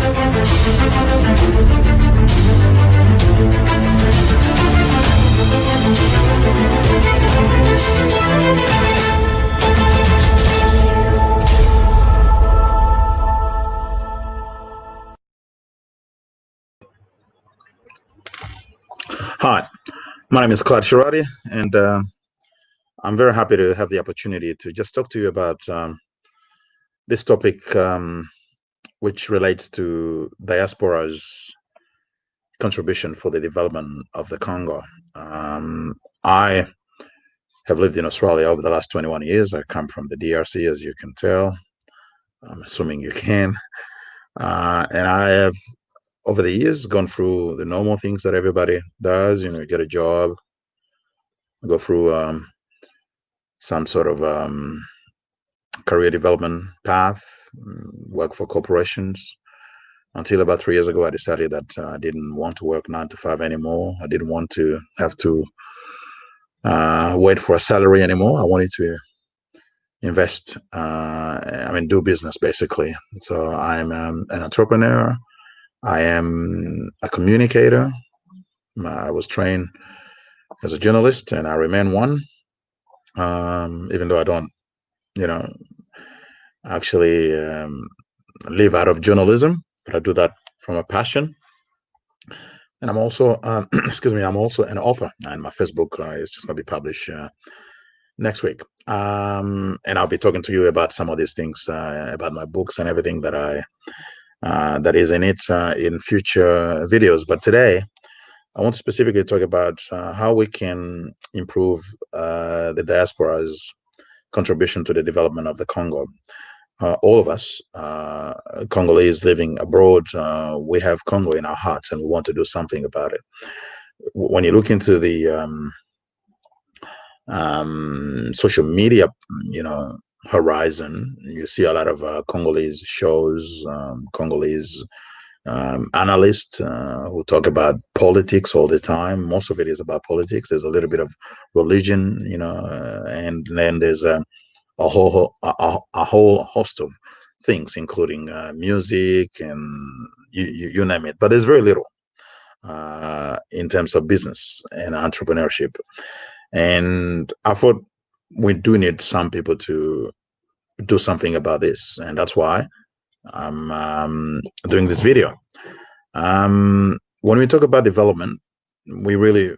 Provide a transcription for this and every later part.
Hi, my name is Claude Shirati, and I'm very happy to have the opportunity to just talk to you about this topic, which relates to diaspora's contribution for the development of the Congo. I have lived in Australia over the last 21 years. I come from the DRC, as you can tell. I'm assuming you can. And I have, over the years, gone through the normal things that everybody does. You get a job, go through some sort of career development path, work for corporations. Until about 3 years ago, I decided that I didn't want to work 9 to 5 anymore. I didn't want to have to wait for a salary anymore. I wanted to invest, do business basically. So I'm an entrepreneur. I am a communicator. I was trained as a journalist, and I remain one, even though I don't, actually live out of journalism, but I do that from a passion. And I'm also, I'm also an author, and my first book is just going to be published next week. And I'll be talking to you about some of these things, about my books and everything that is in it in future videos. But today, I want to specifically talk about how we can improve the diaspora's contribution to the development of the Congo. All of us, Congolese living abroad, we have Congo in our hearts, and we want to do something about it. When you look into the social media, horizon, you see a lot of Congolese shows, Congolese analysts who talk about politics all the time. Most of it is about politics. There's a little bit of religion, and then there's a whole host of things, including music and you name it. But there's very little in terms of business and entrepreneurship. And I thought we do need some people to do something about this, and that's why I'm doing this video. When we talk about development, we really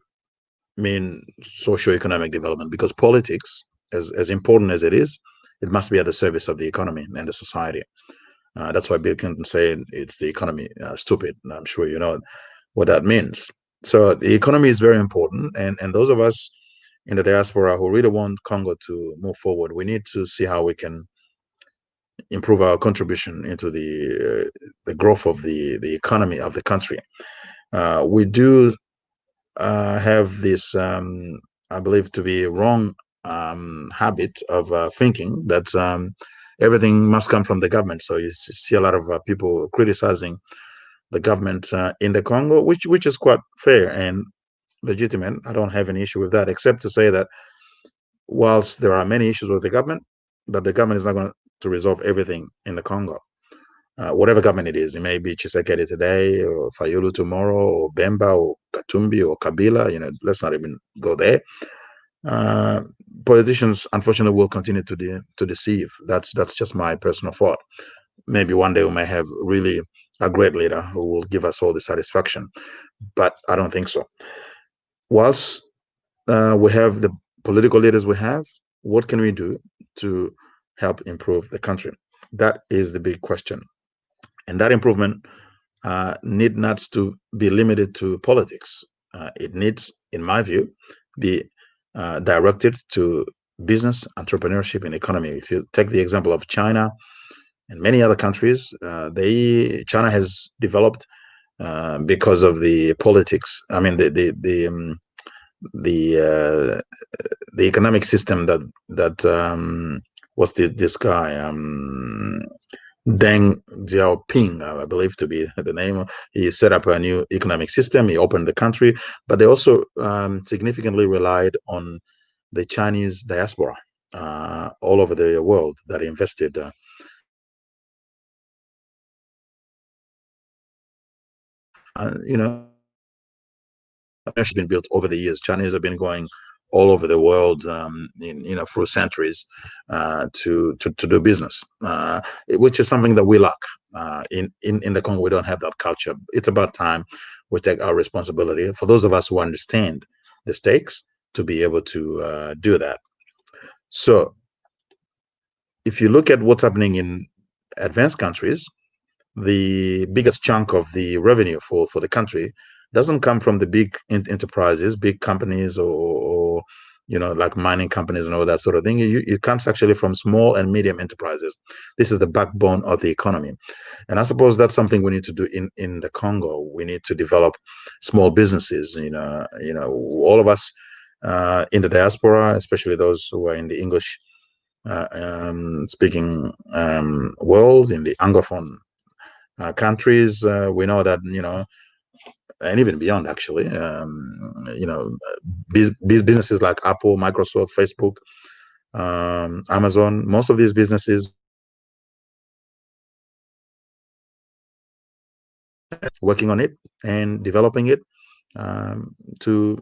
mean socio-economic development, because politics, as important as it is, it must be at the service of the economy and the society. That's why Bill Clinton said it's the economy stupid. And I'm sure you know what that means. So the economy is very important, and those of us in the diaspora who really want Congo to move forward, we need to see how we can improve our contribution into the growth of the economy of the country. We do have this, I believe, to be wrong habit of thinking that everything must come from the government. So you see a lot of people criticizing the government in the Congo, which is quite fair and legitimate. I don't have any issue with that, except to say that whilst there are many issues with the government, but the government is not going to resolve everything in the Congo. Whatever government it is, it may be Tshisekedi today, or Fayulu tomorrow, or Bemba, or Katumbi, or Kabila. Let's not even go there. Politicians, unfortunately, will continue to deceive. That's just my personal thought. Maybe one day we may have really a great leader who will give us all the satisfaction, but I don't think so. Whilst we have the political leaders we have, what can we do to help improve the country? That is the big question. And that improvement need not to be limited to politics. It needs, in my view, be directed to business, entrepreneurship, and economy. If you take the example of China and many other countries, China has developed because of the politics. I mean, the economic system that was this guy Deng Xiaoping, I believe to be the name. He set up a new economic system. He opened the country, but they also significantly relied on the Chinese diaspora all over the world that invested you know, has been built over the years. Chinese have been going all over the world, for centuries, to do business, which is something that we lack in the Congo. We don't have that culture. It's about time we take our responsibility for those of us who understand the stakes to be able to do that. So, if you look at what's happening in advanced countries, the biggest chunk of the revenue for the country doesn't come from the big enterprises, big companies, or like mining companies and all that sort of thing. It comes actually from small and medium enterprises. This is the backbone of the economy, and I suppose that's something we need to do in the Congo. We need to develop small businesses. All of us in the diaspora, especially those who are in the English speaking world, in the Anglophone countries, we know that, and even beyond, actually, businesses like Apple, Microsoft, Facebook, Amazon, most of these businesses working on it and developing it to,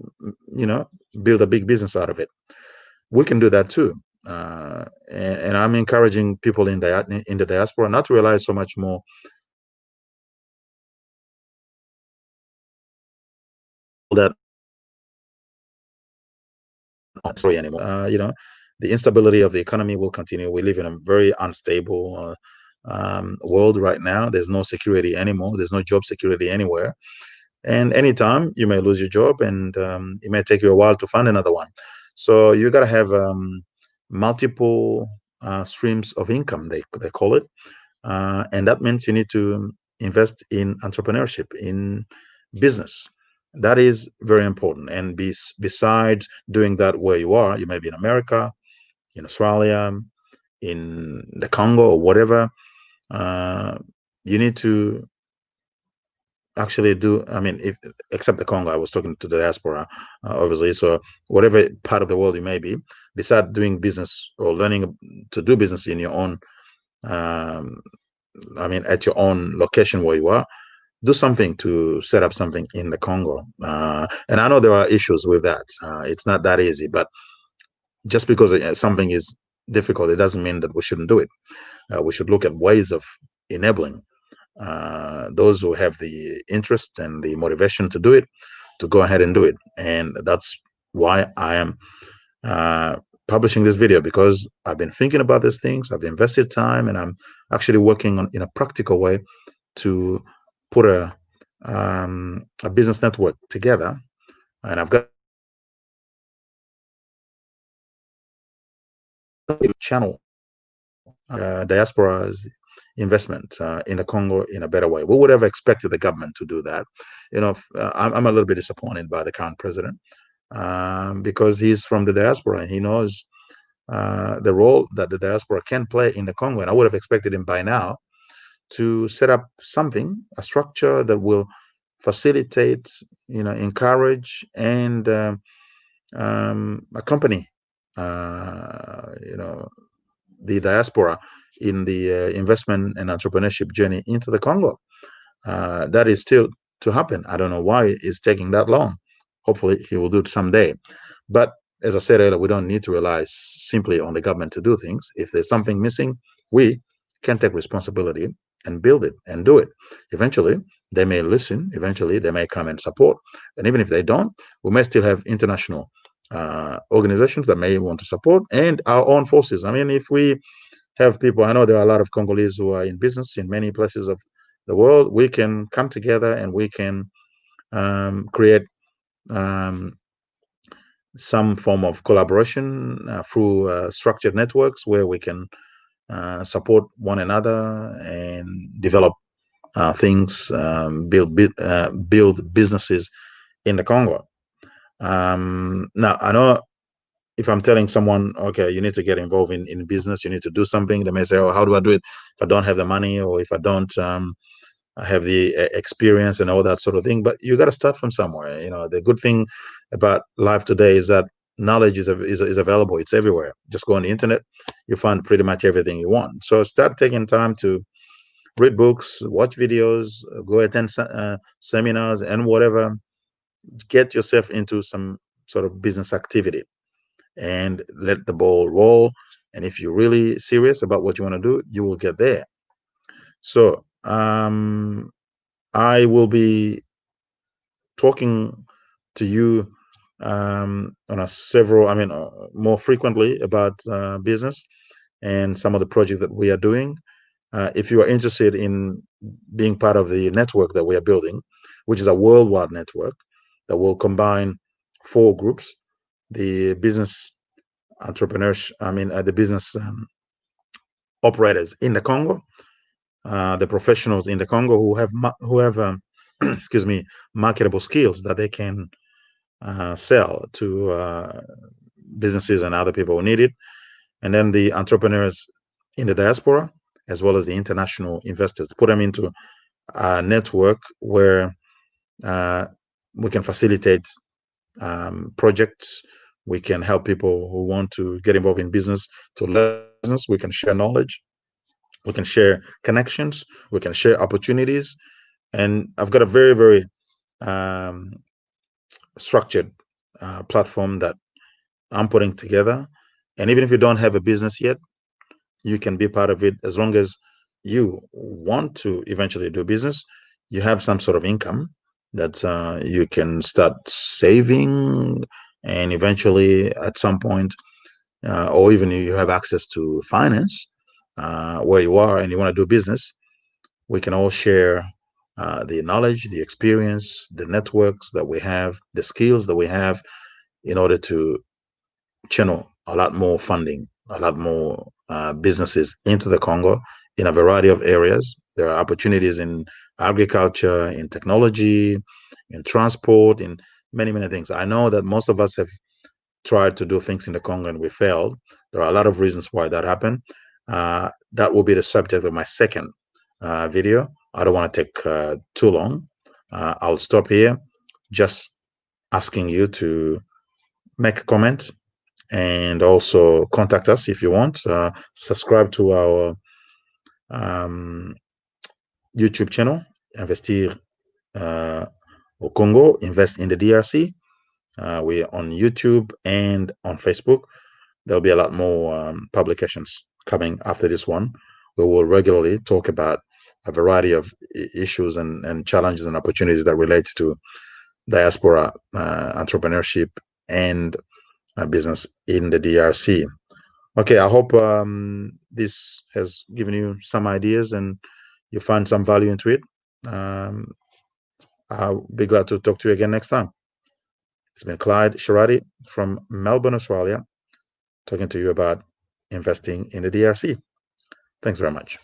build a big business out of it. We can do that too. And I'm encouraging people in the diaspora not to rely so much more that story anymore. The instability of the economy will continue. We live in a very unstable world right now. There's no security anymore. There's no job security anywhere. And anytime you may lose your job, and it may take you a while to find another one. So you got to have multiple streams of income, they call it. And that means you need to invest in entrepreneurship, in business. That is very important. And besides doing that where you are, you may be in America, in Australia, in the Congo, or whatever. You need to actually do, except the Congo, I was talking to the diaspora, obviously. So whatever part of the world you may be, beside doing business or learning to do business in your own, at your own location where you are, do something to set up something in the Congo. And I know there are issues with that. It's not that easy, but just because something is difficult, it doesn't mean that we shouldn't do it. We should look at ways of enabling those who have the interest and the motivation to do it, to go ahead and do it. And that's why I am publishing this video, because I've been thinking about these things. I've invested time, and I'm actually working on in a practical way to put a business network together. And I've got a channel diaspora's investment in the Congo in a better way. We would have expected the government to do that. I'm a little bit disappointed by the current president, because he's from the diaspora and he knows the role that the diaspora can play in the Congo. And I would have expected him by now to set up something, a structure that will facilitate, encourage, and accompany, the diaspora in the investment and entrepreneurship journey into the Congo. That is still to happen. I don't know why it's taking that long. Hopefully he will do it someday. But as I said earlier, we don't need to rely simply on the government to do things. If there's something missing, we can take responsibility and build it and do it. Eventually, they may listen. Eventually, they may come and support. And even if they don't, we may still have international organizations that may want to support, and our own forces. If we have people, I know there are a lot of Congolese who are in business in many places of the world. We can come together and we can create some form of collaboration through structured networks where we can support one another and develop things, build businesses in the Congo. Now, I know if I'm telling someone, okay, you need to get involved in business, you need to do something, they may say, oh, how do I do it if I don't have the money, or if I don't have the experience and all that sort of thing? But you got to start from somewhere. The good thing about life today is that knowledge is available. It's everywhere. Just go on the internet, you find pretty much everything you want. So start taking time to read books, watch videos, go attend seminars, and whatever. Get yourself into some sort of business activity and let the ball roll. And if you're really serious about what you want to do, you will get there. So I will be talking to you on a several, more frequently about business and some of the projects that we are doing. If you are interested in being part of the network that we are building, which is a worldwide network that will combine 4 groups: the business entrepreneurs, the business operators in the Congo, the professionals in the Congo who have excuse me, marketable skills that they can sell to businesses and other people who need it, and then the entrepreneurs in the diaspora, as well as the international investors. Put them into a network where we can facilitate projects. We can help people who want to get involved in business to learn business. We can share knowledge. We can share connections. We can share opportunities. And I've got a very, very structured platform that I'm putting together. And even if you don't have a business yet, you can be part of it as long as you want to eventually do business. You have some sort of income that you can start saving, and eventually at some point, or even you have access to finance where you are and you want to do business. We can all share the knowledge, the experience, the networks that we have, the skills that we have, in order to channel a lot more funding, a lot more businesses into the Congo in a variety of areas. There are opportunities in agriculture, in technology, in transport, in many, many things. I know that most of us have tried to do things in the Congo and we failed. There are a lot of reasons why that happened. That will be the subject of my second video. I don't want to take too long. I'll stop here, just asking you to make a comment and also contact us if you want. Subscribe to our YouTube channel, Investir au Congo, Invest in the DRC. We're on YouTube and on Facebook. There'll be a lot more publications coming after this one. We will regularly talk about a variety of issues and challenges and opportunities that relate to diaspora entrepreneurship and business in the DRC. Okay, I hope this has given you some ideas and you find some value into it. I'll be glad to talk to you again next time. It's been Clyde Sharadi from Melbourne, Australia, talking to you about investing in the DRC. Thanks very much.